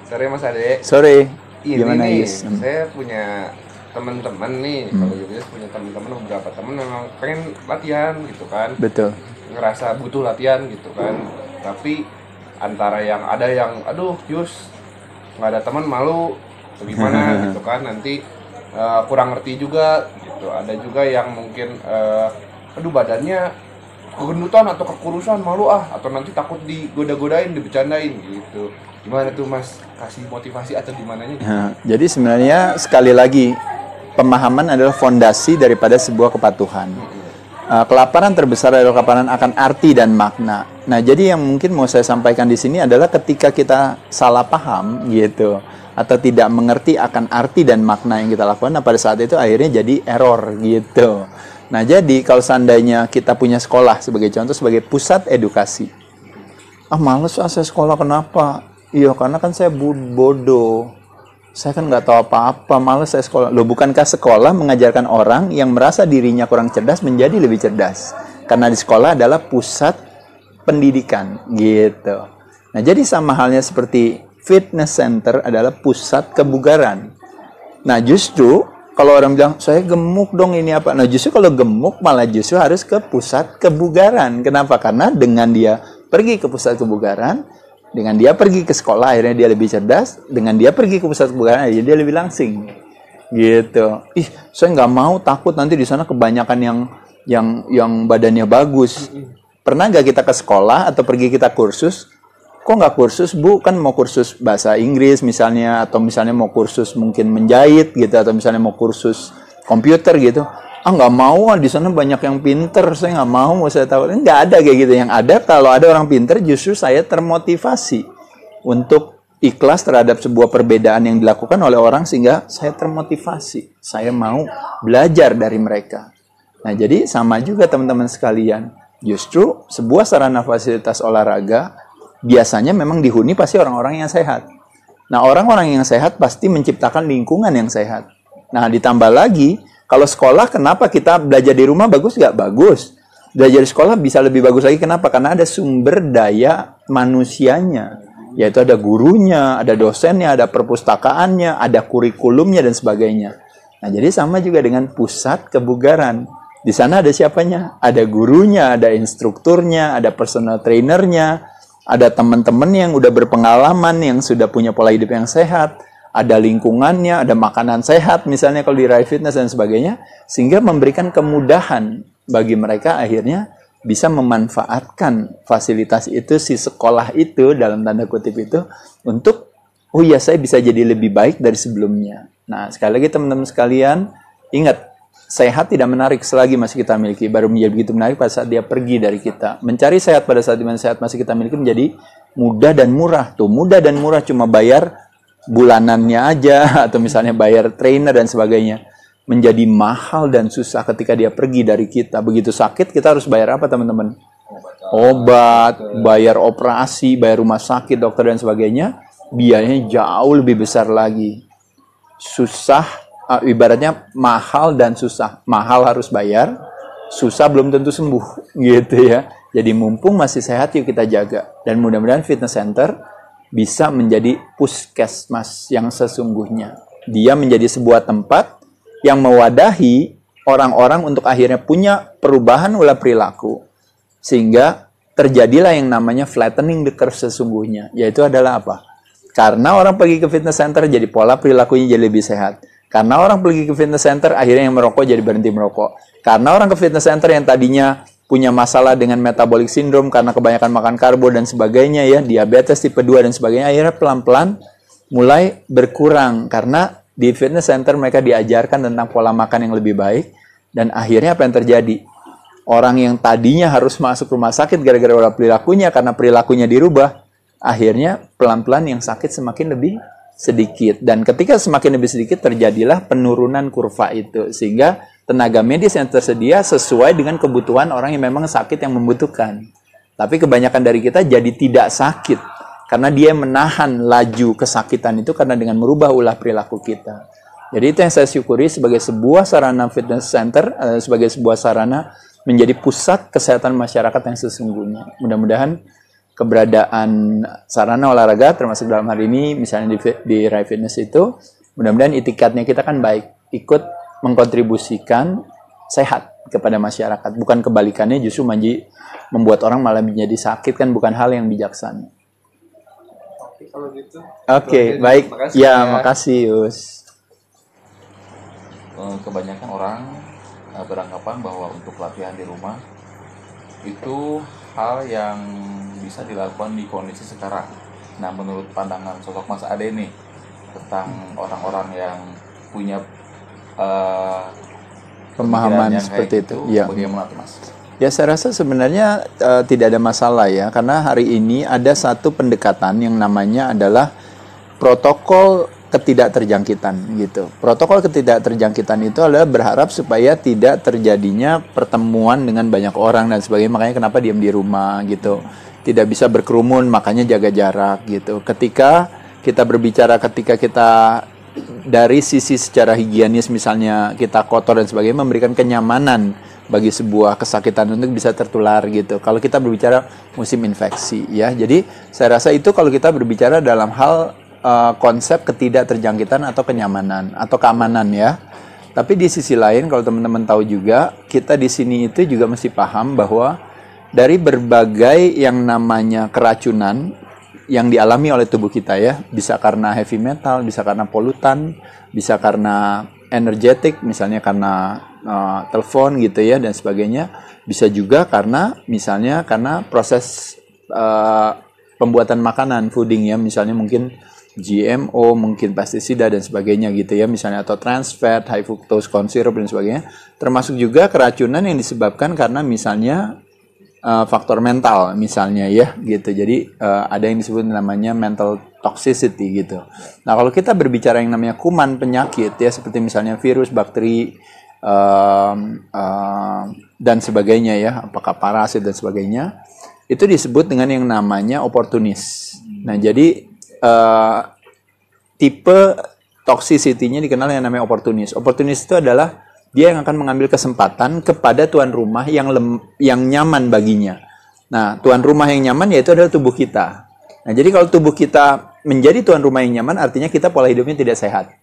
Sore Mas Ade. Sore. Ini Gimana, nih, Yus? saya punya teman-teman nih. Kalau Yus punya teman-teman, beberapa teman memang pengen latihan gitu kan. Betul. Ngerasa butuh latihan gitu kan. Tapi antara yang ada yang, aduh Yus, nggak ada teman malu, atau gimana gitu kan. Nanti kurang ngerti juga gitu. Ada juga yang mungkin, aduh badannya kegendutan atau kekurusan malu atau nanti takut digoda-godain, dibecandain gitu. Gimana tuh Mas, kasih motivasi atau gimananya gitu? Nah, jadi sebenarnya sekali lagi pemahaman adalah fondasi daripada sebuah kepatuhan. Kelaparan terbesar adalah kelaparan akan arti dan makna. Nah, jadi yang mungkin mau saya sampaikan di sini adalah ketika kita salah paham gitu atau tidak mengerti akan arti dan makna yang kita lakukan, nah pada saat itu akhirnya jadi error gitu. Nah, jadi kalau seandainya kita punya sekolah sebagai contoh, sebagai pusat edukasi. Males saya sekolah, kenapa? Iya, karena kan saya bodoh. Saya kan nggak tahu apa-apa, males saya sekolah. Loh, bukankah sekolah mengajarkan orang yang merasa dirinya kurang cerdas menjadi lebih cerdas? Karena di sekolah adalah pusat pendidikan, gitu. Nah, jadi sama halnya seperti fitness center adalah pusat kebugaran. Nah, justru kalau orang bilang, saya gemuk dong ini apa? Nah, justru kalau gemuk malah justru harus ke pusat kebugaran. Kenapa? Karena dengan dia pergi ke pusat kebugaran, dengan dia pergi ke sekolah, akhirnya dia lebih cerdas. Dengan dia pergi ke pusat kebugaran, akhirnya dia lebih langsing. Gitu. Saya nggak mau, takut nanti di sana kebanyakan yang badannya bagus. Pernah nggak kita ke sekolah atau pergi kita kursus? Kok nggak kursus, Bu? Kan mau kursus bahasa Inggris misalnya, atau misalnya mau kursus mungkin menjahit gitu, atau misalnya mau kursus komputer gitu. Nggak mau, di sana banyak yang pinter, saya nggak mau saya tahu. Nggak ada kayak gitu. Yang ada, kalau ada orang pinter, justru saya termotivasi untuk ikhlas terhadap sebuah perbedaan yang dilakukan oleh orang, sehingga saya termotivasi. Saya mau belajar dari mereka. Nah, jadi sama juga teman-teman sekalian. Justru sebuah sarana fasilitas olahraga biasanya memang dihuni pasti orang-orang yang sehat. Nah, orang-orang yang sehat pasti menciptakan lingkungan yang sehat. Nah, ditambah lagi, kalau sekolah, kenapa kita belajar di rumah bagus nggak? Bagus. Belajar di sekolah bisa lebih bagus lagi. Kenapa? Karena ada sumber daya manusianya. Yaitu ada gurunya, ada dosennya, ada perpustakaannya, ada kurikulumnya, dan sebagainya. Nah, jadi sama juga dengan pusat kebugaran. Di sana ada siapanya? Ada gurunya, ada instrukturnya, ada personal trainernya, ada teman-teman yang udah berpengalaman, yang sudah punya pola hidup yang sehat, ada lingkungannya, ada makanan sehat, misalnya kalau di Rai Fitness dan sebagainya, sehingga memberikan kemudahan bagi mereka akhirnya bisa memanfaatkan fasilitas itu, si sekolah itu, dalam tanda kutip itu, untuk, oh iya, saya bisa jadi lebih baik dari sebelumnya. Nah, sekali lagi teman-teman sekalian, ingat, sehat tidak menarik selagi masih kita miliki, baru menjadi begitu menarik pada saat dia pergi dari kita. Mencari sehat pada saat dimana sehat masih kita miliki menjadi mudah dan murah. Tuh, mudah dan murah, cuma bayar bulanannya aja, atau misalnya bayar trainer dan sebagainya. Menjadi mahal dan susah ketika dia pergi dari kita. Begitu sakit, kita harus bayar apa teman-teman? Obat, bayar operasi, bayar rumah sakit, dokter dan sebagainya. Biayanya jauh lebih besar lagi. Susah, ibaratnya mahal dan susah. Mahal harus bayar, susah belum tentu sembuh, gitu ya. Jadi mumpung masih sehat, yuk kita jaga. Dan mudah-mudahan fitness center bisa menjadi puskesmas yang sesungguhnya. Dia menjadi sebuah tempat yang mewadahi orang-orang untuk akhirnya punya perubahan ulah perilaku. Sehingga terjadilah yang namanya flattening the curve sesungguhnya. Yaitu adalah apa? Karena orang pergi ke fitness center, jadi pola perilakunya jadi lebih sehat. Karena orang pergi ke fitness center, akhirnya yang merokok jadi berhenti merokok. Karena orang ke fitness center yang tadinya punya masalah dengan metabolic syndrome karena kebanyakan makan karbo dan sebagainya, ya, diabetes tipe 2 dan sebagainya, akhirnya pelan-pelan mulai berkurang karena di fitness center mereka diajarkan tentang pola makan yang lebih baik. Dan akhirnya apa yang terjadi? Orang yang tadinya harus masuk rumah sakit gara-gara pola perilakunya, karena perilakunya dirubah, akhirnya pelan-pelan yang sakit semakin lebih sedikit. Dan ketika semakin lebih sedikit, terjadilah penurunan kurva itu, sehingga tenaga medis yang tersedia sesuai dengan kebutuhan orang yang memang sakit yang membutuhkan. Tapi kebanyakan dari kita jadi tidak sakit karena dia menahan laju kesakitan itu karena dengan merubah ulah perilaku kita. Jadi itu yang saya syukuri sebagai sebuah sarana fitness center, sebagai sebuah sarana menjadi pusat kesehatan masyarakat yang sesungguhnya. Mudah-mudahan keberadaan sarana olahraga, termasuk dalam hari ini misalnya di Rai Fitness itu, mudah-mudahan itikadnya kita kan baik, ikut mengkontribusikan sehat kepada masyarakat, bukan kebalikannya justru membuat orang malah menjadi sakit, kan bukan hal yang bijaksana. Oke, kalau gitu. Oke, baik. Makasih Ya, makasih Yus. Kebanyakan orang beranggapan bahwa untuk latihan di rumah itu hal yang bisa dilakukan di kondisi sekarang. Nah, menurut pandangan sosok Mas Ade nih tentang orang-orang yang punya Pemahaman pemikiran yang seperti kayak itu, gitu, ya. bagaimana tuh, Mas? Ya, saya rasa sebenarnya tidak ada masalah ya, karena hari ini ada satu pendekatan yang namanya adalah protokol ketidakterjangkitan gitu. Protokol ketidakterjangkitan itu adalah berharap supaya tidak terjadinya pertemuan dengan banyak orang dan sebagainya. Makanya kenapa diam di rumah gitu. Tidak bisa berkerumun, makanya jaga jarak gitu. Ketika kita berbicara, ketika kita dari sisi secara higienis misalnya kita kotor dan sebagainya, memberikan kenyamanan bagi sebuah kesakitan untuk bisa tertular gitu. Kalau kita berbicara musim infeksi ya. Jadi saya rasa itu kalau kita berbicara dalam hal konsep ketidakterjangkitan atau kenyamanan atau keamanan ya. Tapi di sisi lain kalau teman-teman tahu juga, kita di sini itu juga mesti paham bahwa dari berbagai yang namanya keracunan yang dialami oleh tubuh kita ya, bisa karena heavy metal, bisa karena polutan, bisa karena energetik, misalnya karena telepon gitu ya dan sebagainya, bisa juga karena misalnya karena proses pembuatan makanan, fooding ya, misalnya mungkin GMO, mungkin pestisida dan sebagainya gitu ya, misalnya atau trans fat, high fructose corn syrup dan sebagainya, termasuk juga keracunan yang disebabkan karena misalnya faktor mental misalnya ya gitu. Jadi ada yang disebut namanya mental toxicity gitu. Nah, kalau kita berbicara yang namanya kuman penyakit ya, seperti misalnya virus, bakteri dan sebagainya ya, apakah parasit dan sebagainya, itu disebut dengan yang namanya oportunis. Nah, jadi tipe toxicity-nya dikenal yang namanya oportunis. Oportunis itu adalah dia yang akan mengambil kesempatan kepada tuan rumah yang nyaman baginya. Nah, tuan rumah yang nyaman yaitu adalah tubuh kita. Nah, jadi kalau tubuh kita menjadi tuan rumah yang nyaman, artinya kita pola hidupnya tidak sehat.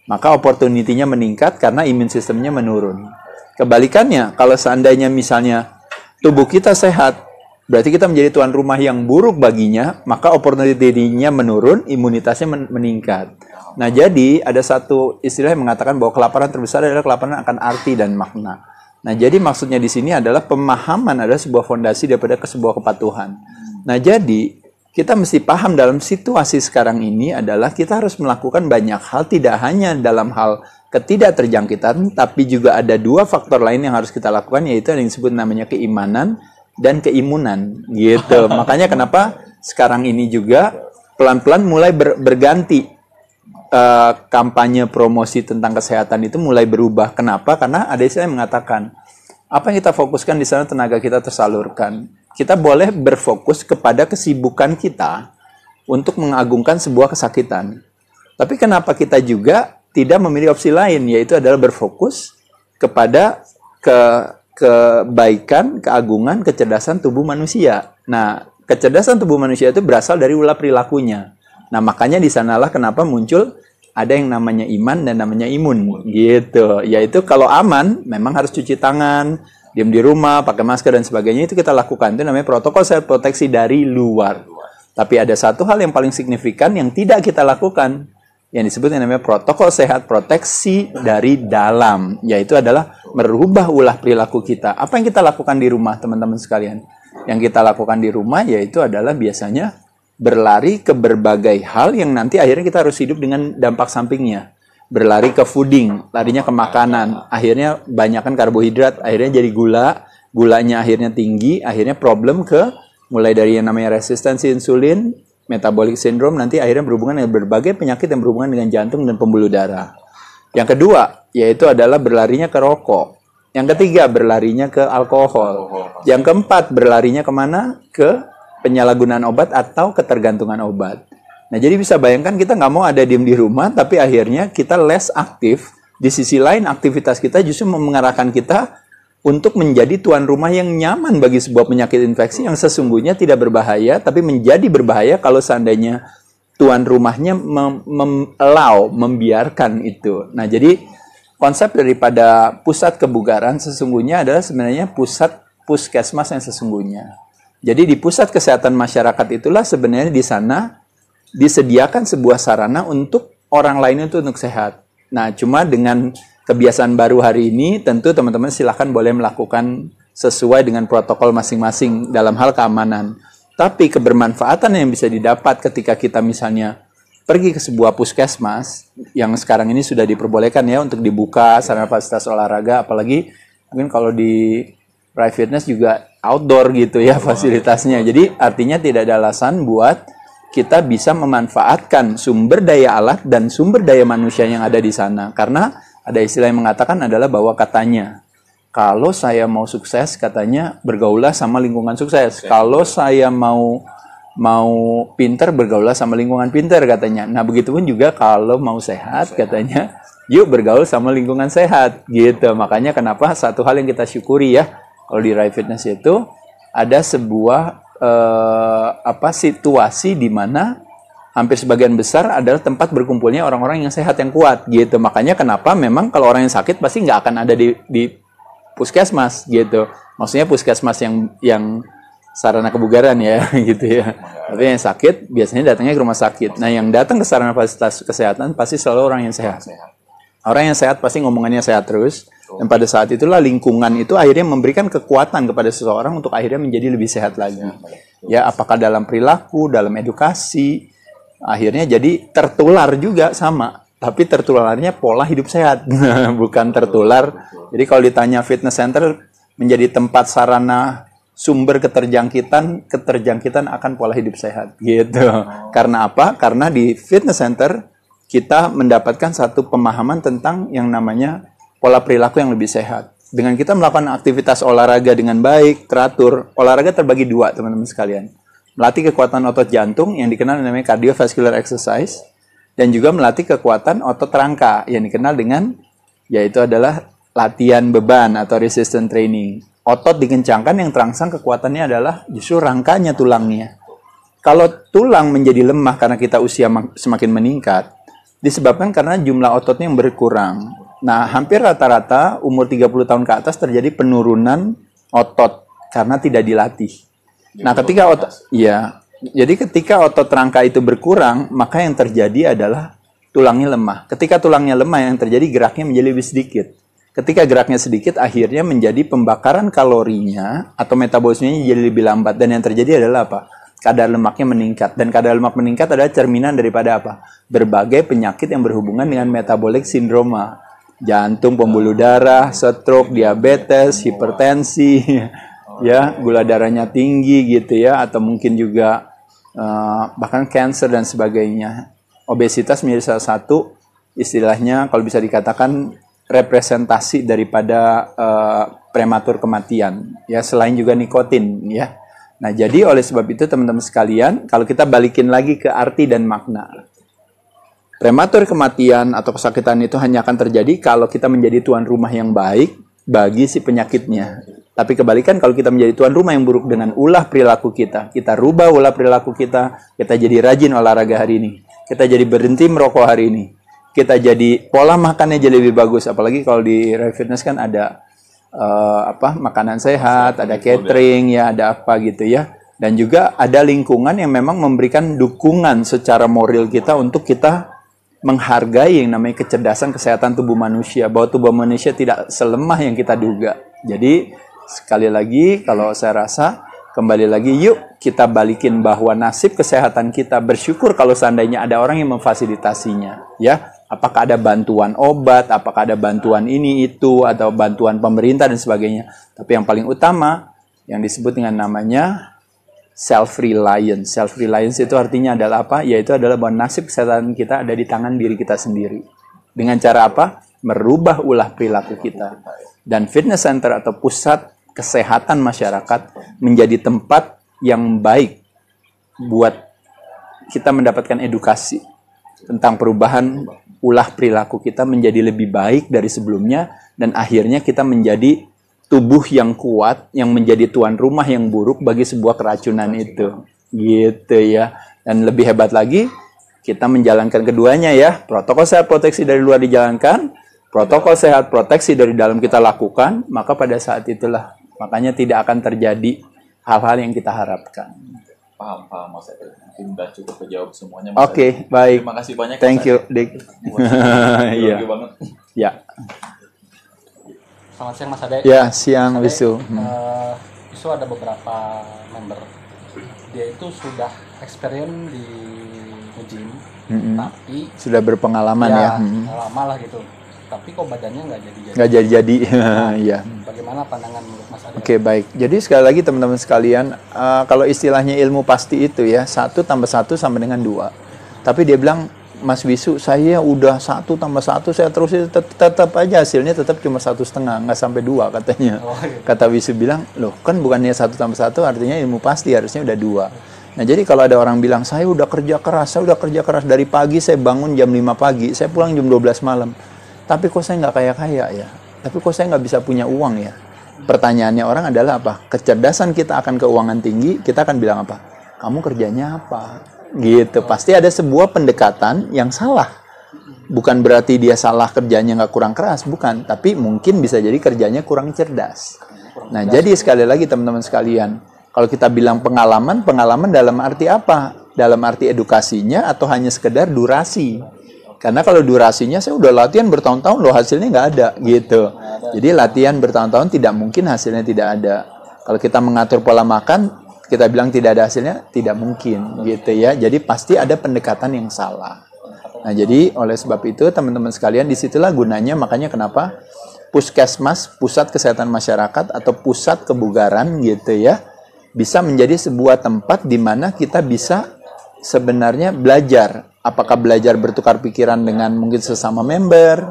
Maka opportunity-nya meningkat karena imun sistemnya menurun. Kebalikannya, kalau seandainya misalnya tubuh kita sehat, berarti kita menjadi tuan rumah yang buruk baginya, maka opportunity-nya menurun, imunitasnya meningkat. Nah, jadi ada satu istilah yang mengatakan bahwa kelaparan terbesar adalah kelaparan akan arti dan makna. Nah, jadi maksudnya di sini adalah pemahaman adalah sebuah fondasi daripada sebuah kepatuhan. Nah, jadi kita mesti paham dalam situasi sekarang ini adalah kita harus melakukan banyak hal, tidak hanya dalam hal ketidakterjangkitan, tapi juga ada dua faktor lain yang harus kita lakukan, yaitu yang disebut namanya keimanan dan keimunan gitu. Makanya kenapa sekarang ini juga pelan-pelan mulai berganti kampanye promosi tentang kesehatan itu mulai berubah. Kenapa? Karena ada istilah yang mengatakan apa yang kita fokuskan di sana tenaga kita tersalurkan. Kita boleh berfokus kepada kesibukan kita untuk mengagungkan sebuah kesakitan. Tapi kenapa kita juga tidak memilih opsi lain, yaitu adalah berfokus kepada kebaikan, keagungan, kecerdasan tubuh manusia. Nah, kecerdasan tubuh manusia itu berasal dari ulah perilakunya. Nah, makanya di sanalah kenapa muncul ada yang namanya iman dan namanya imun, gitu. Yaitu kalau aman, memang harus cuci tangan, diam di rumah, pakai masker dan sebagainya, itu kita lakukan. Itu namanya protokol self proteksi dari luar. Tapi ada satu hal yang paling signifikan yang tidak kita lakukan, yang disebut yang namanya protokol sehat proteksi dari dalam, yaitu adalah merubah ulah perilaku kita. Apa yang kita lakukan di rumah, teman-teman sekalian? Yang kita lakukan di rumah yaitu adalah biasanya berlari ke berbagai hal yang nanti akhirnya kita harus hidup dengan dampak sampingnya. Berlari ke fooding, larinya ke makanan, akhirnya banyakkan karbohidrat, akhirnya jadi gulanya akhirnya tinggi, akhirnya problem ke mulai dari yang namanya resistensi insulin, metabolic syndrome, nanti akhirnya berhubungan dengan berbagai penyakit yang berhubungan dengan jantung dan pembuluh darah. Yang kedua, yaitu adalah berlarinya ke rokok. Yang ketiga, berlarinya ke alkohol. Yang keempat, berlarinya kemana? Ke penyalahgunaan obat atau ketergantungan obat. Nah, jadi bisa bayangkan kita nggak mau ada diem di rumah, tapi akhirnya kita less aktif. Di sisi lain, aktivitas kita justru mengarahkan kita untuk menjadi tuan rumah yang nyaman bagi sebuah penyakit infeksi yang sesungguhnya tidak berbahaya, tapi menjadi berbahaya kalau seandainya tuan rumahnya membiarkan itu. Nah, jadi konsep daripada pusat kebugaran sesungguhnya adalah sebenarnya pusat puskesmas yang sesungguhnya. Jadi di pusat kesehatan masyarakat itulah sebenarnya di sana disediakan sebuah sarana untuk orang lain itu untuk sehat. Nah, cuma dengan kebiasaan baru hari ini, tentu teman-teman silahkan boleh melakukan sesuai dengan protokol masing-masing dalam hal keamanan. Tapi kebermanfaatan yang bisa didapat ketika kita misalnya pergi ke sebuah puskesmas, yang sekarang ini sudah diperbolehkan ya untuk dibuka sarana fasilitas olahraga, apalagi mungkin kalau di private fitness juga outdoor gitu ya fasilitasnya. Jadi artinya tidak ada alasan buat kita bisa memanfaatkan sumber daya alat dan sumber daya manusia yang ada di sana. Karena ada istilah yang mengatakan adalah bahwa katanya, kalau saya mau sukses, katanya bergaulah sama lingkungan sukses. Kalau saya mau pinter, bergaulah sama lingkungan pinter katanya. Nah, begitupun juga kalau mau sehat, katanya, yuk bergaul sama lingkungan sehat. Gitu. Makanya kenapa satu hal yang kita syukuri ya, kalau di Rai Fitness itu ada sebuah situasi di mana hampir sebagian besar adalah tempat berkumpulnya orang-orang yang sehat yang kuat gitu. Makanya kenapa memang kalau orang yang sakit pasti nggak akan ada di puskesmas gitu. Maksudnya puskesmas yang sarana kebugaran ya gitu ya. Tapi yang sakit biasanya datangnya ke rumah sakit. Nah, yang datang ke sarana fasilitas kesehatan pasti selalu orang yang sehat. Orang yang sehat pasti ngomongannya sehat terus. Dan pada saat itulah lingkungan itu akhirnya memberikan kekuatan kepada seseorang untuk akhirnya menjadi lebih sehat lagi. Ya, apakah dalam perilaku, dalam edukasi, akhirnya jadi tertular juga sama. Tapi tertularnya pola hidup sehat, bukan tertular. Jadi kalau ditanya fitness center menjadi tempat sarana sumber keterjangkitan akan pola hidup sehat. Gitu. Karena apa? Karena di fitness center kita mendapatkan satu pemahaman tentang yang namanya pola perilaku yang lebih sehat. Dengan kita melakukan aktivitas olahraga dengan baik, teratur, olahraga terbagi dua, teman-teman sekalian. Melatih kekuatan otot jantung yang dikenal namanya cardiovascular exercise, dan juga melatih kekuatan otot rangka yang dikenal dengan, yaitu adalah latihan beban atau resistance training. Otot dikencangkan, yang terangsang kekuatannya adalah justru rangkanya, tulangnya. Kalau tulang menjadi lemah karena kita usia semakin meningkat, disebabkan karena jumlah ototnya yang berkurang. Nah, hampir rata-rata umur 30 tahun ke atas terjadi penurunan otot karena tidak dilatih. Nah, jadi ketika otot rangka itu berkurang, maka yang terjadi adalah tulangnya lemah. Ketika tulangnya lemah, yang terjadi geraknya menjadi lebih sedikit. Ketika geraknya sedikit, akhirnya menjadi pembakaran kalorinya atau metabolismenya jadi lebih lambat. Dan yang terjadi adalah apa? Kadar lemaknya meningkat. Dan kadar lemak meningkat adalah cerminan daripada apa? Berbagai penyakit yang berhubungan dengan metabolic syndrome. Jantung, pembuluh darah, stroke, diabetes, hipertensi, ya, gula darahnya tinggi gitu ya, atau mungkin juga bahkan cancer dan sebagainya. Obesitas menjadi salah satu istilahnya kalau bisa dikatakan representasi daripada prematur kematian, ya, selain juga nikotin, ya. Nah, jadi oleh sebab itu teman-teman sekalian, kalau kita balikin lagi ke arti dan makna, prematur kematian atau kesakitan itu hanya akan terjadi kalau kita menjadi tuan rumah yang baik bagi si penyakitnya. Tapi kebalikan, kalau kita menjadi tuan rumah yang buruk dengan ulah perilaku kita rubah ulah perilaku kita jadi rajin olahraga hari ini, kita jadi berhenti merokok hari ini, kita jadi pola makannya jadi lebih bagus. Apalagi kalau di Rai Fitness kan ada makanan sehat, ada catering ya, ada apa gitu ya. Dan juga ada lingkungan yang memang memberikan dukungan secara moral kita untuk kita menghargai yang namanya kecerdasan kesehatan tubuh manusia, bahwa tubuh manusia tidak selemah yang kita duga. Jadi sekali lagi, kalau saya rasa kembali lagi, yuk kita balikin bahwa nasib kesehatan kita, bersyukur kalau seandainya ada orang yang memfasilitasinya, ya. Apakah ada bantuan obat, apakah ada bantuan ini itu, atau bantuan pemerintah dan sebagainya. Tapi yang paling utama yang disebut dengan namanya self-reliance. Self-reliance itu artinya adalah apa? Yaitu adalah bahwa nasib kesehatan kita ada di tangan diri kita sendiri. Dengan cara apa? Merubah ulah perilaku kita. Dan fitness center atau pusat kesehatan masyarakat menjadi tempat yang baik buat kita mendapatkan edukasi tentang perubahan ulah perilaku kita menjadi lebih baik dari sebelumnya, dan akhirnya kita menjadi tubuh yang kuat yang menjadi tuan rumah yang buruk bagi sebuah keracunan itu. Gitu ya. Dan lebih hebat lagi, kita menjalankan keduanya ya. Protokol sehat proteksi dari luar dijalankan, protokol sehat proteksi dari dalam kita lakukan, maka pada saat itulah makanya tidak akan terjadi hal-hal yang kita harapkan. Paham Mas Ade. Mungkin udah cukup menjawab semuanya Mas Oke, Ade. baik. Terima kasih banyak Mas Thank you, Ade. Dik. Iya. Iya. banget. Ya. Selamat siang Mas Ade. Ya, siang Mas Ade, Wisu. Wisu ada beberapa member. Dia itu sudah experience di nge-gym, tapi Sudah berpengalaman ya. lama lah gitu. Tapi kok badannya nggak jadi-jadi. Nggak jadi-jadi. Iya. Bagaimana pandangan menurut Mas Ade? Oke, baik. Jadi sekali lagi teman-teman sekalian, kalau istilahnya ilmu pasti itu ya, 1 tambah 1 sama dengan 2. Tapi dia bilang, Mas Wisu, saya udah 1 tambah 1, saya terus tetap aja hasilnya tetap cuma 1,5, nggak sampai 2 katanya. Oh, iya. Kata Wisu bilang, loh kan bukannya 1 tambah 1 artinya ilmu pasti, harusnya udah 2. Nah jadi kalau ada orang bilang, saya udah kerja keras dari pagi, saya bangun jam 5 pagi, saya pulang jam 12 malam. Tapi kok saya nggak kaya-kaya ya? Tapi kok saya nggak bisa punya uang ya? Pertanyaannya orang adalah apa? Kecerdasan kita akan keuangan tinggi, kita akan bilang apa? Kamu kerjanya apa? Gitu. Pasti ada sebuah pendekatan yang salah. Bukan berarti dia salah kerjanya nggak kurang keras, bukan. Tapi mungkin bisa jadi kerjanya kurang cerdas. Nah, jadi sekali lagi teman-teman sekalian, kalau kita bilang pengalaman dalam arti apa? Dalam arti edukasinya atau hanya sekedar durasi? Karena kalau durasinya saya udah latihan bertahun-tahun loh hasilnya nggak ada gitu. Jadi latihan bertahun-tahun tidak mungkin hasilnya tidak ada. Kalau kita mengatur pola makan, kita bilang tidak ada hasilnya, tidak mungkin gitu ya. Jadi pasti ada pendekatan yang salah. Nah jadi oleh sebab itu teman-teman sekalian disitulah gunanya, makanya kenapa Puskesmas, Pusat Kesehatan Masyarakat atau Pusat Kebugaran gitu ya, bisa menjadi sebuah tempat di mana kita bisa sebenarnya belajar. Apakah belajar bertukar pikiran dengan mungkin sesama member,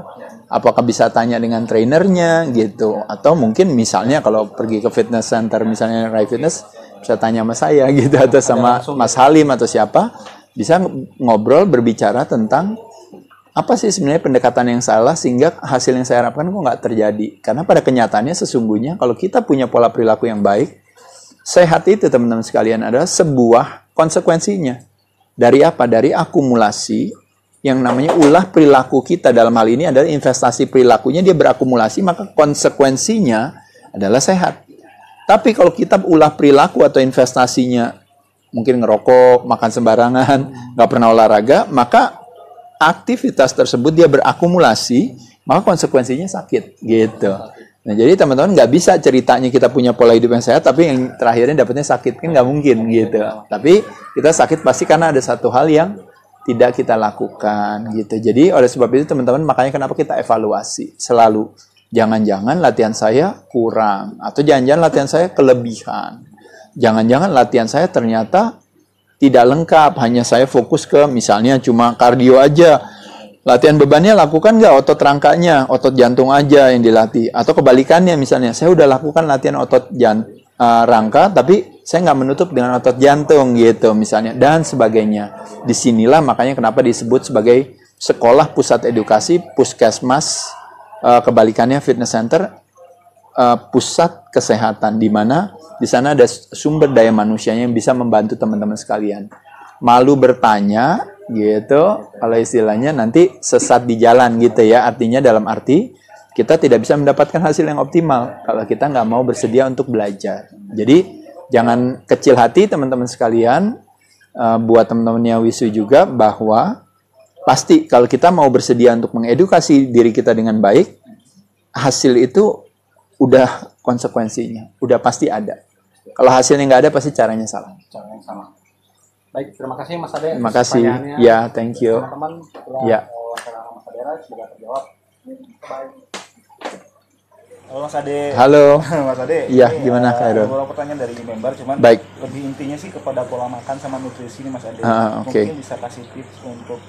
apakah bisa tanya dengan trainernya gitu, atau mungkin misalnya kalau pergi ke fitness center misalnya Rai Fitness bisa tanya sama saya gitu, atau sama Mas Halim atau siapa, bisa ngobrol berbicara tentang apa sih sebenarnya pendekatan yang salah sehingga hasil yang saya harapkan kok nggak terjadi. Karena pada kenyataannya sesungguhnya kalau kita punya pola perilaku yang baik, sehat itu teman-teman sekalian adalah sebuah konsekuensinya. Dari apa? Dari akumulasi yang namanya ulah perilaku kita. Dalam hal ini adalah investasi perilakunya dia berakumulasi, maka konsekuensinya adalah sehat. Tapi kalau kita ulah perilaku atau investasinya mungkin ngerokok, makan sembarangan, nggak pernah olahraga, maka aktivitas tersebut dia berakumulasi, maka konsekuensinya sakit gitu. Nah jadi teman-teman nggak bisa ceritanya kita punya pola hidup yang sehat tapi yang terakhirnya dapatnya sakit, kan nggak mungkin gitu. Tapi kita sakit pasti karena ada satu hal yang tidak kita lakukan gitu. Jadi oleh sebab itu teman-teman makanya kenapa kita evaluasi selalu. Jangan-jangan latihan saya kurang atau jangan-jangan latihan saya kelebihan. Jangan-jangan latihan saya ternyata tidak lengkap, hanya saya fokus ke misalnya cuma kardio aja. Latihan bebannya lakukan nggak otot rangkanya, otot jantung aja yang dilatih. Atau kebalikannya misalnya, saya udah lakukan latihan otot rangka, tapi saya nggak menutup dengan otot jantung gitu misalnya, dan sebagainya. Disinilah makanya kenapa disebut sebagai sekolah pusat edukasi, puskesmas, kebalikannya fitness center, pusat kesehatan, di mana di sana ada sumber daya manusianya yang bisa membantu teman-teman sekalian. Malu bertanya gitu, kalau istilahnya nanti sesat di jalan gitu ya, artinya dalam arti kita tidak bisa mendapatkan hasil yang optimal kalau kita nggak mau bersedia untuk belajar. Jadi jangan kecil hati teman-teman sekalian, buat teman-temannya Wisu juga, bahwa pasti kalau kita mau bersedia untuk mengedukasi diri kita dengan baik, hasil itu udah konsekuensinya, udah pasti ada. Kalau hasilnya nggak ada pasti caranya salah. Caranya sama. Baik, terima kasih Mas Ade. Terima kasih. Ya, thank you. Teman-teman, setelah Ya. wawancara Mas Ade semoga terjawab. Bye. Halo Mas Ade. Halo. Mas Ade. Iya, ini, gimana, Khairul? beberapa pertanyaan dari member, cuman Baik. lebih intinya sih kepada pola makan sama nutrisi nih Mas Ade. Oke. Mungkin bisa kasih tips untuk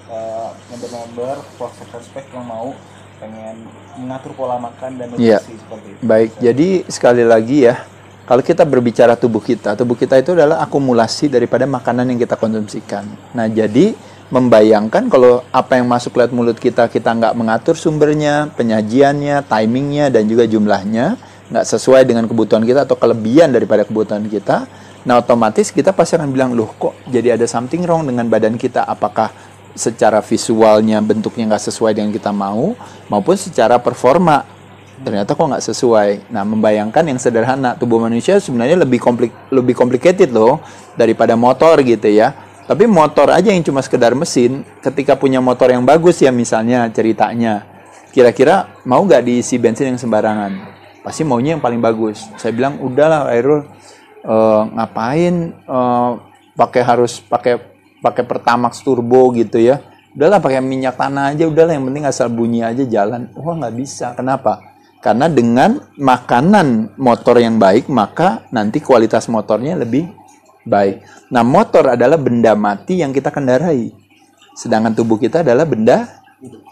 member-member, prospek yang mau pengen mengatur pola makan dan nutrisi Iya. seperti itu. Baik, jadi sekali lagi ya, kalau kita berbicara tubuh kita itu adalah akumulasi daripada makanan yang kita konsumsikan. Nah, jadi membayangkan kalau apa yang masuk lewat mulut kita nggak mengatur sumbernya, penyajiannya, timingnya, dan juga jumlahnya, nggak sesuai dengan kebutuhan kita atau kelebihan daripada kebutuhan kita, nah otomatis kita pasti akan bilang, loh kok jadi ada something wrong dengan badan kita, apakah secara visualnya bentuknya nggak sesuai dengan kita mau, maupun secara performa ternyata kok nggak sesuai. Nah, membayangkan yang sederhana, tubuh manusia sebenarnya lebih complicated loh daripada motor gitu ya. Tapi motor aja yang cuma sekedar mesin, ketika punya motor yang bagus ya misalnya ceritanya, kira-kira mau nggak diisi bensin yang sembarangan? Pasti maunya yang paling bagus. Saya bilang, udahlah Khairul, ngapain harus pakai Pertamax turbo gitu ya. Udahlah pakai minyak tanah aja, udahlah yang penting asal bunyi aja jalan. Wah, nggak bisa. Kenapa? Karena dengan makanan motor yang baik, maka nanti kualitas motornya lebih baik. Nah, motor adalah benda mati yang kita kendarai. Sedangkan tubuh kita adalah benda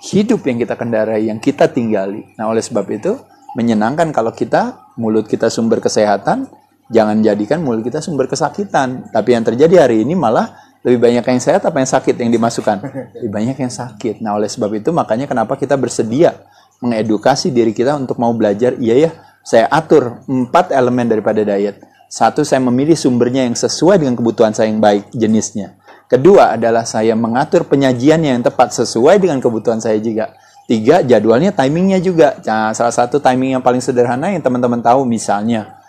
hidup yang kita kendarai, yang kita tinggali. Nah, oleh sebab itu, menyenangkan kalau mulut kita sumber kesehatan, jangan jadikan mulut kita sumber kesakitan. Tapi yang terjadi hari ini malah lebih banyak yang sehat apa yang sakit yang dimasukkan? Lebih banyak yang sakit. Nah, oleh sebab itu, makanya kenapa kita bersedia mengedukasi diri kita untuk mau belajar. Iya ya, saya atur 4 elemen daripada diet. 1, saya memilih sumbernya yang sesuai dengan kebutuhan saya yang baik jenisnya. Kedua adalah saya mengatur penyajiannya yang tepat sesuai dengan kebutuhan saya juga. 3, jadwalnya, timingnya juga. Nah, salah satu timing yang paling sederhana yang teman-teman tahu, misalnya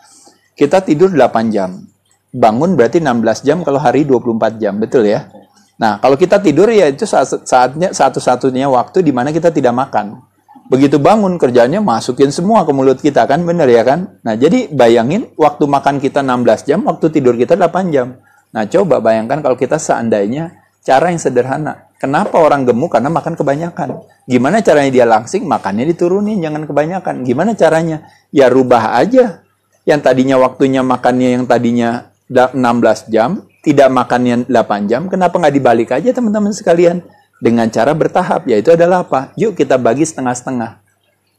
kita tidur 8 jam. Bangun berarti 16 jam kalau hari 24 jam, betul ya? Nah, kalau kita tidur ya itu saatnya satu-satunya waktu di mana kita tidak makan. Begitu bangun kerjanya masukin semua ke mulut kita kan, bener ya kan? Nah, jadi bayangin waktu makan kita 16 jam, waktu tidur kita 8 jam. Nah, coba bayangkan kalau kita seandainya cara yang sederhana. Kenapa orang gemuk? Karena makan kebanyakan. Gimana caranya dia langsing? Makannya diturunin, jangan kebanyakan. Gimana caranya? Ya rubah aja. Yang tadinya waktunya makannya yang tadinya 16 jam, tidak makannya 8 jam, kenapa nggak dibalik aja teman-teman sekalian? Dengan cara bertahap, yaitu adalah apa? Yuk kita bagi setengah-setengah.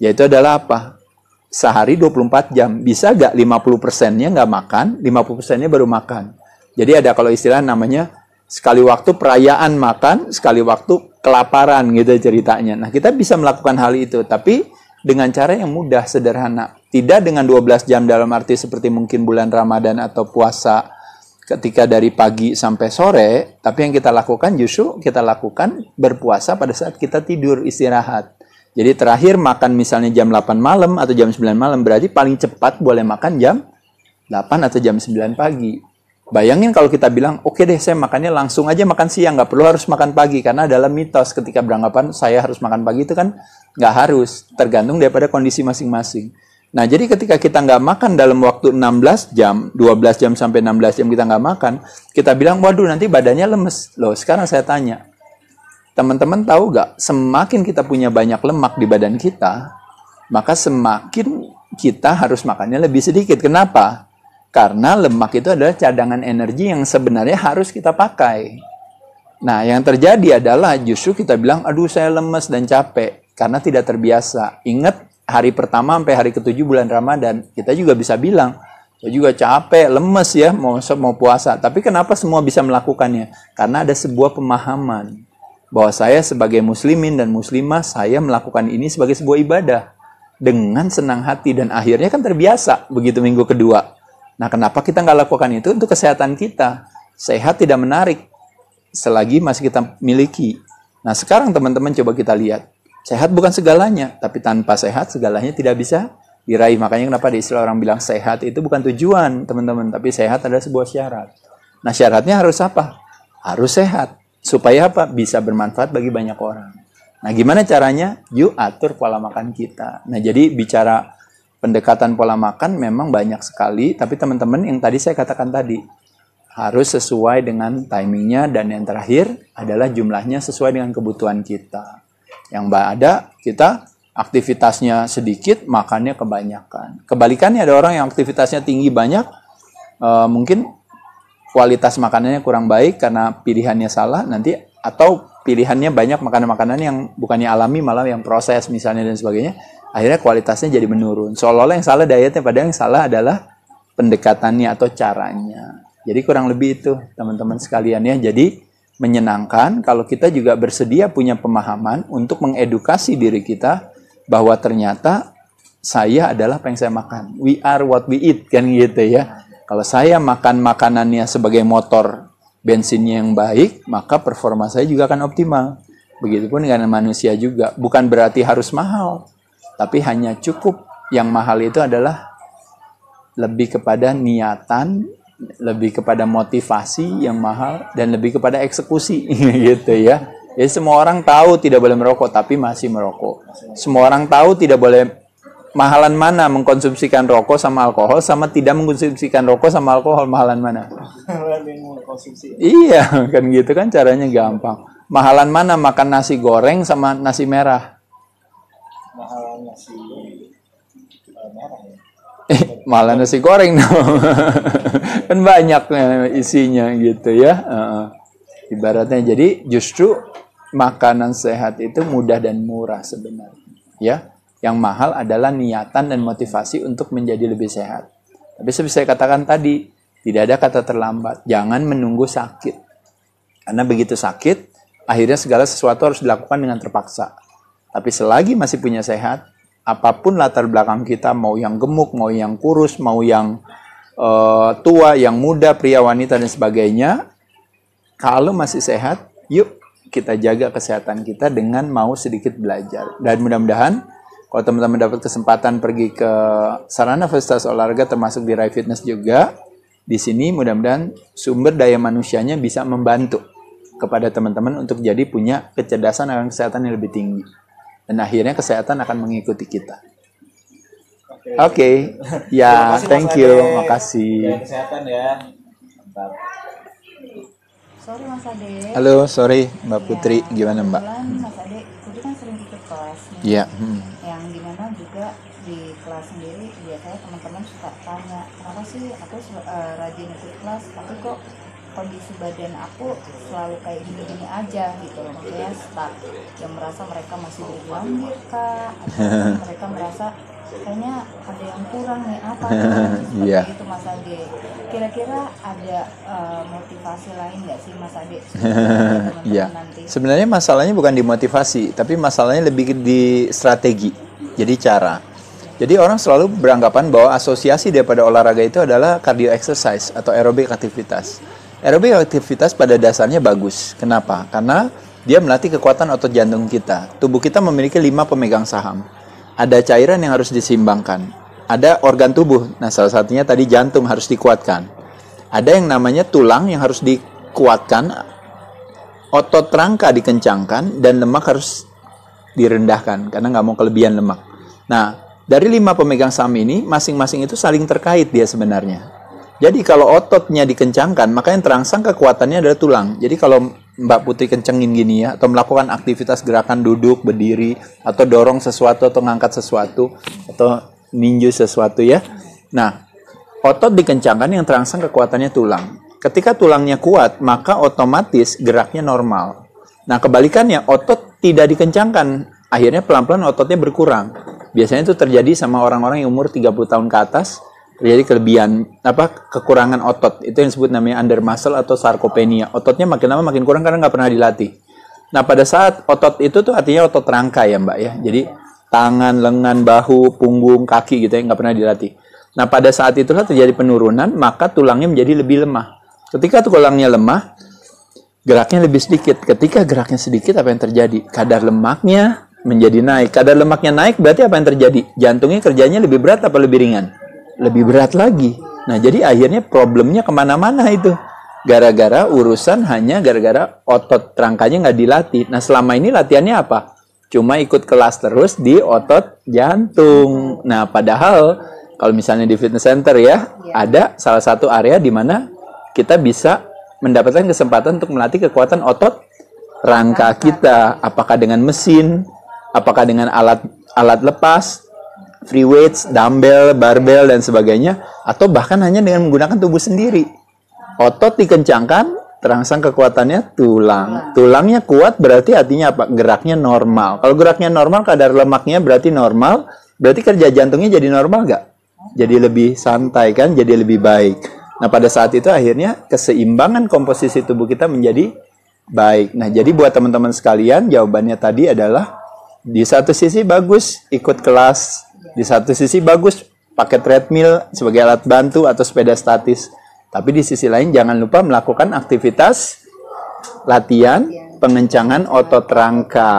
Yaitu adalah apa? Sehari 24 jam. Bisa nggak 50%-nya nggak makan, 50%-nya baru makan. Jadi ada kalau istilah namanya sekali waktu perayaan makan, sekali waktu kelaparan gitu ceritanya. Nah, kita bisa melakukan hal itu, tapi dengan cara yang mudah, sederhana. Tidak dengan 12 jam dalam arti seperti mungkin bulan Ramadan atau puasa ketika dari pagi sampai sore, tapi yang kita lakukan justru kita lakukan berpuasa pada saat kita tidur istirahat. Jadi terakhir makan misalnya jam 8 malam atau jam 9 malam, berarti paling cepat boleh makan jam 8 atau jam 9 pagi. Bayangin kalau kita bilang, oke deh saya makannya langsung aja makan siang, nggak perlu harus makan pagi. Karena adalah mitos ketika beranggapan saya harus makan pagi itu kan nggak harus, tergantung daripada kondisi masing-masing. Nah, jadi ketika kita nggak makan dalam waktu 16 jam, 12 jam sampai 16 jam kita nggak makan, kita bilang, waduh nanti badannya lemes. Loh, sekarang saya tanya, teman-teman tahu nggak, semakin kita punya banyak lemak di badan kita, maka semakin kita harus makannya lebih sedikit. Kenapa? Karena lemak itu adalah cadangan energi yang sebenarnya harus kita pakai. Nah, yang terjadi adalah justru kita bilang, aduh saya lemes dan capek, karena tidak terbiasa. Ingat, hari pertama sampai hari ke-7 bulan Ramadan, kita juga bisa bilang, saya juga capek, lemes ya, mau puasa. Tapi kenapa semua bisa melakukannya? Karena ada sebuah pemahaman bahwa saya sebagai muslimin dan muslimah, saya melakukan ini sebagai sebuah ibadah. Dengan senang hati dan akhirnya kan terbiasa begitu minggu kedua. Nah, kenapa kita nggak lakukan itu? Untuk kesehatan kita. Sehat tidak menarik selagi masih kita miliki. Nah, sekarang teman-teman coba kita lihat. Sehat bukan segalanya, tapi tanpa sehat segalanya tidak bisa diraih. Makanya kenapa di istilah orang bilang sehat itu bukan tujuan, teman-teman, tapi sehat adalah sebuah syarat. Nah, syaratnya harus apa? Harus sehat. Supaya apa? Bisa bermanfaat bagi banyak orang. Nah, gimana caranya? Yuk atur pola makan kita. Nah, jadi bicara pendekatan pola makan memang banyak sekali, tapi teman-teman yang tadi saya katakan tadi, harus sesuai dengan timingnya, dan yang terakhir adalah jumlahnya sesuai dengan kebutuhan kita. Yang ada kita aktivitasnya sedikit, makannya kebanyakan. Kebalikannya ada orang yang aktivitasnya tinggi banyak, mungkin kualitas makanannya kurang baik karena pilihannya salah nanti, atau pilihannya banyak makanan-makanan yang bukannya alami malah yang proses misalnya dan sebagainya. Akhirnya kualitasnya jadi menurun. Seolah-olah yang salah dietnya, padahal yang salah adalah pendekatannya atau caranya. Jadi kurang lebih itu teman-teman sekalian ya. Jadi menyenangkan kalau kita juga bersedia punya pemahaman untuk mengedukasi diri kita bahwa ternyata saya adalah apa yang saya makan. We are what we eat, kan gitu ya. Kalau saya makan makanannya sebagai motor bensinnya yang baik, maka performa saya juga akan optimal. Begitupun dengan manusia juga. Bukan berarti harus mahal, tapi hanya cukup. Yang mahal itu adalah lebih kepada niatan, lebih kepada motivasi yang mahal, dan lebih kepada eksekusi gitu ya. Jadi semua orang tahu tidak boleh merokok, tapi masih merokok. Semua orang tahu tidak boleh, mahalan mana mengkonsumsikan rokok sama alkohol, sama tidak mengkonsumsikan rokok sama alkohol, mahalan mana? Iya, kan gitu kan caranya gampang. Mahalan mana makan nasi goreng sama nasi merah? Mahalan nasi merah ya. Malah nasi goreng dong. Kan banyak isinya gitu ya. Ibaratnya jadi justru makanan sehat itu mudah dan murah sebenarnya. Ya, yang mahal adalah niatan dan motivasi untuk menjadi lebih sehat. Tapi seperti saya katakan tadi, tidak ada kata terlambat. Jangan menunggu sakit. Karena begitu sakit, akhirnya segala sesuatu harus dilakukan dengan terpaksa. Tapi selagi masih punya sehat, apapun latar belakang kita, mau yang gemuk, mau yang kurus, mau yang tua, yang muda, pria, wanita, dan sebagainya, kalau masih sehat, yuk kita jaga kesehatan kita dengan mau sedikit belajar. Dan mudah-mudahan, kalau teman-teman dapat kesempatan pergi ke sarana fasilitas olahraga, termasuk di Rai Fitness juga, di sini mudah-mudahan sumber daya manusianya bisa membantu kepada teman-teman untuk jadi punya kecerdasan akan kesehatan yang lebih tinggi. Dan akhirnya kesehatan akan mengikuti kita. Oke. Ya, thank you. Makasih. Kesehatan ya. Mantap. Sorry Mas Ade. Halo, sorry Mbak Putri. Gimana Mbak? Kebetulan Mas Ade, Putri kan sering ikut kelas nih. Iya. Yang dimana juga di kelas sendiri biasanya teman-teman suka tanya, kenapa sih aku rajin ikut kelas, tapi kok kondisi badan aku selalu kayak gini-gini aja gitu loh, maksudnya stuck, yang merasa mereka masih bergelambir kah, atau mereka merasa kayaknya ada yang kurang nih, apa seperti Iya. itu Mas Ade. Kira-kira ada motivasi lain nggak sih Mas Ade? Iya. Sebenarnya masalahnya bukan di motivasi, tapi masalahnya lebih di strategi. Jadi cara. Jadi orang selalu beranggapan bahwa asosiasi daripada olahraga itu adalah cardio exercise atau aerobik aktivitas. Aerobik aktivitas pada dasarnya bagus. Kenapa? Karena dia melatih kekuatan otot jantung kita. Tubuh kita memiliki 5 pemegang saham. Ada cairan yang harus disimbangkan. Ada organ tubuh. Nah, salah satunya tadi jantung harus dikuatkan. Ada yang namanya tulang yang harus dikuatkan. Otot rangka dikencangkan dan lemak harus direndahkan karena nggak mau kelebihan lemak. Nah, dari 5 pemegang saham ini, masing-masing itu saling terkait dia sebenarnya. Jadi kalau ototnya dikencangkan, maka yang terangsang kekuatannya adalah tulang. Jadi kalau Mbak Putri kencengin gini ya, atau melakukan aktivitas gerakan duduk, berdiri, atau dorong sesuatu, atau ngangkat sesuatu, atau ninju sesuatu ya. Nah, otot dikencangkan, yang terangsang kekuatannya tulang. Ketika tulangnya kuat, maka otomatis geraknya normal. Nah, kebalikannya, otot tidak dikencangkan, akhirnya pelan-pelan ototnya berkurang. Biasanya itu terjadi sama orang-orang yang umur 30 tahun ke atas, terjadi kekurangan otot. Itu yang disebut namanya under muscle atau sarkopenia. Ototnya makin lama makin kurang karena nggak pernah dilatih. Nah, pada saat otot itu tuh artinya otot rangka ya Mbak ya. Jadi tangan, lengan, bahu, punggung, kaki gitu ya, nggak pernah dilatih. Nah, pada saat itulah terjadi penurunan, maka tulangnya menjadi lebih lemah. Ketika tulangnya lemah, geraknya lebih sedikit. Ketika geraknya sedikit, apa yang terjadi? Kadar lemaknya menjadi naik. Kadar lemaknya naik, berarti apa yang terjadi? Jantungnya kerjanya lebih berat apa lebih ringan? Lebih berat lagi. Nah, jadi akhirnya problemnya kemana-mana itu. Gara-gara urusan hanya gara-gara otot rangkanya nggak dilatih. Nah, selama ini latihannya apa? Cuma ikut kelas terus di otot jantung. Nah, padahal kalau misalnya di fitness center ya, ada salah satu area di mana kita bisa mendapatkan kesempatan untuk melatih kekuatan otot rangka kita. Apakah dengan mesin, apakah dengan alat lepas, free weights, dumbbell, barbell, dan sebagainya, atau bahkan hanya dengan menggunakan tubuh sendiri. Otot dikencangkan, terangsang kekuatannya tulang. Tulangnya kuat berarti artinya apa? Geraknya normal. Kalau geraknya normal, kadar lemaknya berarti normal, berarti kerja jantungnya jadi normal nggak? Jadi lebih santai kan, jadi lebih baik. Nah, pada saat itu akhirnya keseimbangan komposisi tubuh kita menjadi baik. Nah, jadi buat teman-teman sekalian, jawabannya tadi adalah di satu sisi bagus ikut kelas Di satu sisi bagus pakai treadmill sebagai alat bantu atau sepeda statis. Tapi di sisi lain jangan lupa melakukan aktivitas latihan pengencangan otot rangka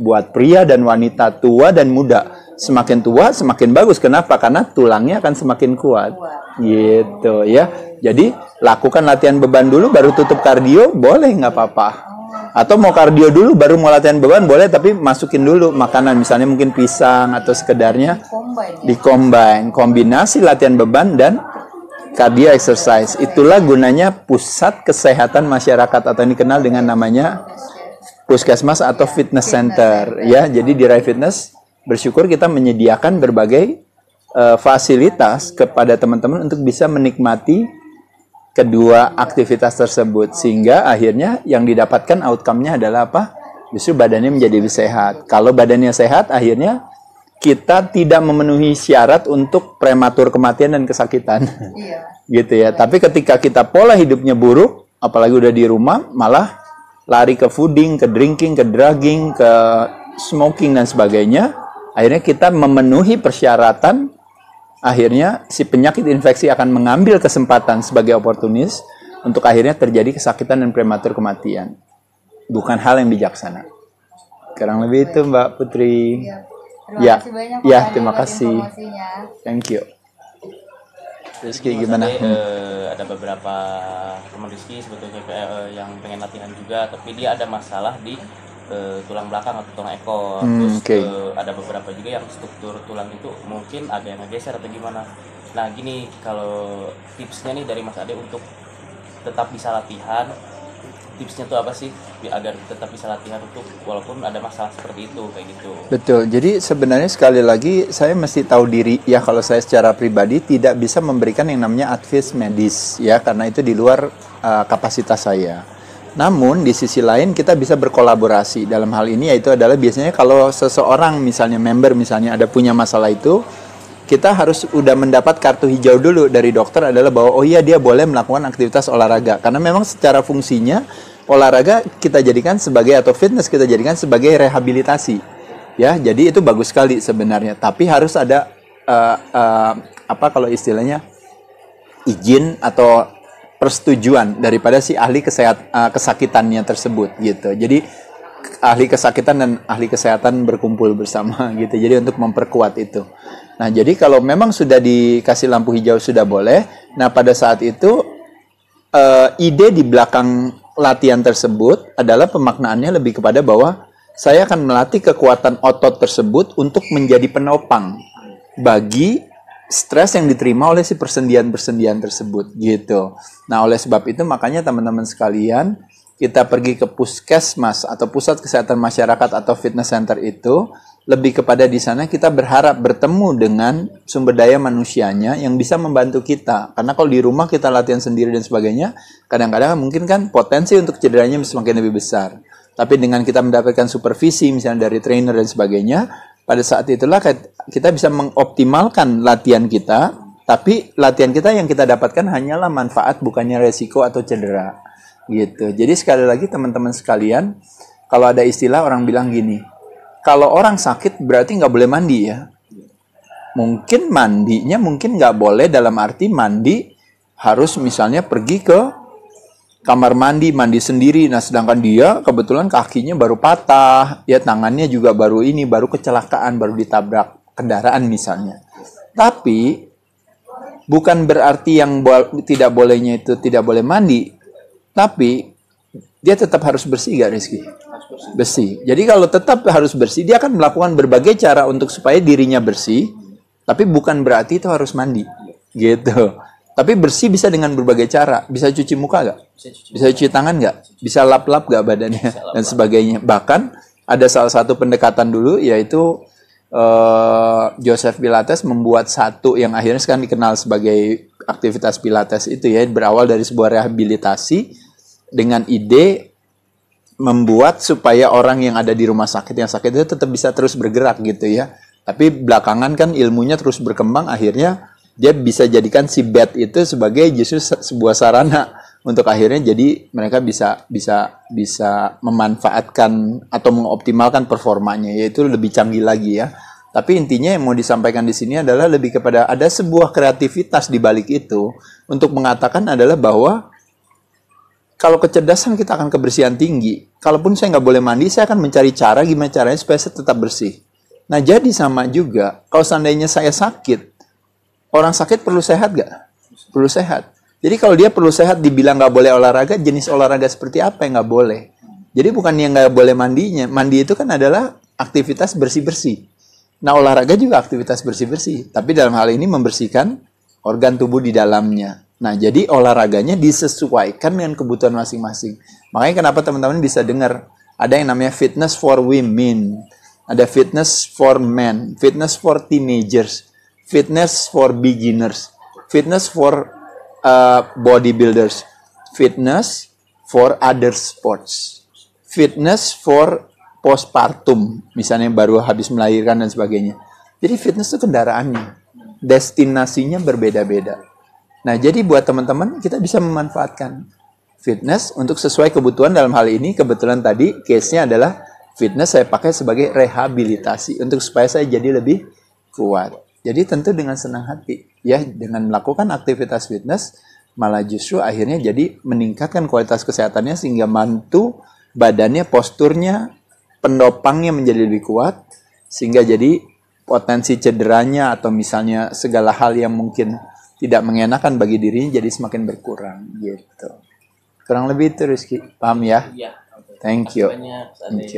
buat pria dan wanita, tua dan muda. Semakin tua semakin bagus. Kenapa? Karena tulangnya akan semakin kuat. Gitu ya. Jadi lakukan latihan beban dulu baru tutup kardio, boleh nggak apa-apa. Atau mau kardio dulu baru mau latihan beban boleh, tapi masukin dulu makanan, misalnya mungkin pisang atau sekedarnya dikombin. Kombinasi latihan beban dan cardio exercise. Itulah gunanya pusat kesehatan masyarakat atau yang dikenal dengan namanya puskesmas atau fitness center. Ya, jadi di Rai Fitness bersyukur kita menyediakan berbagai fasilitas kepada teman-teman untuk bisa menikmati kedua aktivitas tersebut, sehingga akhirnya yang didapatkan outcome-nya adalah apa? Justru badannya menjadi lebih sehat. Kalau badannya sehat, akhirnya kita tidak memenuhi syarat untuk prematur kematian dan kesakitan. Gitu ya. Tapi ketika kita pola hidupnya buruk, apalagi udah di rumah, malah lari ke fooding, ke drinking, ke drugging, ke smoking dan sebagainya, akhirnya kita memenuhi persyaratan. Akhirnya si penyakit infeksi akan mengambil kesempatan sebagai oportunis untuk akhirnya terjadi kesakitan dan prematur kematian. Bukan hal yang bijaksana. Kurang lebih itu Mbak Putri. Terima kasih banyak ya, Pak terima buat kasih. informasinya. Thank you. Rizky gimana? Ada beberapa teman Rizky sebetulnya yang pengen latihan juga, tapi dia ada masalah di tulang belakang atau tulang ekor. Terus ada beberapa juga yang struktur tulang itu mungkin ada yang ngegeser atau gimana. Nah gini, kalau tipsnya nih dari Mas Ade untuk tetap bisa latihan, tipsnya tuh apa sih agar tetap bisa latihan untuk walaupun ada masalah seperti itu kayak gitu. Betul. Jadi sebenarnya sekali lagi saya mesti tahu diri ya, kalau saya secara pribadi tidak bisa memberikan yang namanya advice medis ya, karena itu di luar kapasitas saya. Namun di sisi lain kita bisa berkolaborasi dalam hal ini, yaitu adalah biasanya kalau seseorang misalnya member misalnya ada punya masalah itu, kita harus udah mendapat kartu hijau dulu dari dokter adalah bahwa oh iya dia boleh melakukan aktivitas olahraga, karena memang secara fungsinya olahraga kita jadikan sebagai atau fitness kita jadikan sebagai rehabilitasi ya, jadi itu bagus sekali sebenarnya, tapi harus ada apa kalau istilahnya izin atau persetujuan daripada si ahli kesakitannya tersebut gitu. Jadi ahli kesakitan dan ahli kesehatan berkumpul bersama gitu. Jadi untuk memperkuat itu. Nah, jadi kalau memang sudah dikasih lampu hijau sudah boleh. Nah, pada saat itu ide di belakang latihan tersebut adalah pemaknaannya lebih kepada bahwa saya akan melatih kekuatan otot tersebut untuk menjadi penopang bagi stres yang diterima oleh si persendian-persendian tersebut gitu. Nah, oleh sebab itu makanya teman-teman sekalian, kita pergi ke puskesmas atau pusat kesehatan masyarakat atau fitness center itu lebih kepada di sana kita berharap bertemu dengan sumber daya manusianya yang bisa membantu kita. Karena kalau di rumah kita latihan sendiri dan sebagainya, kadang-kadang mungkin kan potensi untuk cederanya semakin lebih besar. Tapi dengan kita mendapatkan supervisi misalnya dari trainer dan sebagainya, pada saat itulah kita bisa mengoptimalkan latihan kita, tapi latihan kita yang kita dapatkan hanyalah manfaat, bukannya resiko atau cedera. Gitu. Jadi sekali lagi teman-teman sekalian, kalau ada istilah orang bilang gini, kalau orang sakit berarti nggak boleh mandi ya. Mungkin mandinya mungkin nggak boleh dalam arti mandi harus misalnya pergi ke kamar mandi, mandi sendiri. Nah, sedangkan dia kebetulan kakinya baru patah, ya tangannya juga baru kecelakaan, baru ditabrak kendaraan misalnya. Tapi bukan berarti yang tidak bolehnya itu tidak boleh mandi, tapi dia tetap harus bersih gak Rizky? Bersih. Jadi kalau tetap harus bersih, dia akan melakukan berbagai cara untuk supaya dirinya bersih, tapi bukan berarti itu harus mandi. Gitu. Tapi bersih bisa dengan berbagai cara. Bisa cuci muka nggak? Bisa cuci tangan nggak? Bisa lap-lap nggak badannya? Dan sebagainya. Bahkan ada salah satu pendekatan dulu, yaitu Joseph Pilates membuat satu yang akhirnya sekarang dikenal sebagai aktivitas Pilates itu ya, berawal dari sebuah rehabilitasi dengan ide membuat supaya orang yang ada di rumah sakit yang sakit itu tetap bisa terus bergerak gitu ya. Tapi belakangan kan ilmunya terus berkembang, akhirnya dia bisa jadikan si bed itu sebagai justru sebuah sarana untuk akhirnya jadi mereka bisa memanfaatkan atau mengoptimalkan performanya, yaitu lebih canggih lagi ya. Tapi intinya yang mau disampaikan di sini adalah lebih kepada ada sebuah kreativitas di balik itu untuk mengatakan adalah bahwa kalau kecerdasan kita akan kebersihan tinggi. Kalaupun saya nggak boleh mandi, saya akan mencari cara gimana caranya supaya saya tetap bersih. Nah, jadi sama juga, kalau seandainya saya sakit, orang sakit perlu sehat nggak? Perlu sehat. Jadi kalau dia perlu sehat, dibilang nggak boleh olahraga, jenis olahraga seperti apa yang nggak boleh? Jadi bukan yang nggak boleh mandinya. Mandi itu kan adalah aktivitas bersih-bersih. Nah, olahraga juga aktivitas bersih-bersih. Tapi dalam hal ini membersihkan organ tubuh di dalamnya. Nah, jadi olahraganya disesuaikan dengan kebutuhan masing-masing. Makanya kenapa teman-teman bisa dengar ada yang namanya fitness for women, ada fitness for men, fitness for teenagers, fitness for beginners, fitness for bodybuilders, fitness for other sports, fitness for postpartum, misalnya baru habis melahirkan dan sebagainya. Jadi fitness itu kendaraannya, destinasinya berbeda-beda. Nah, jadi buat teman-teman, kita bisa memanfaatkan fitness untuk sesuai kebutuhan. Dalam hal ini, kebetulan tadi case-nya adalah fitness saya pakai sebagai rehabilitasi untuk supaya saya jadi lebih kuat. Jadi tentu dengan senang hati, ya, dengan melakukan aktivitas fitness, malah justru akhirnya jadi meningkatkan kualitas kesehatannya sehingga mantu badannya, posturnya, pendopangnya menjadi lebih kuat, sehingga jadi potensi cederanya atau misalnya segala hal yang mungkin tidak mengenakan bagi dirinya jadi semakin berkurang gitu. Kurang lebih itu Rizky. Paham ya? Iya. Thank you. Banyak, Thank you.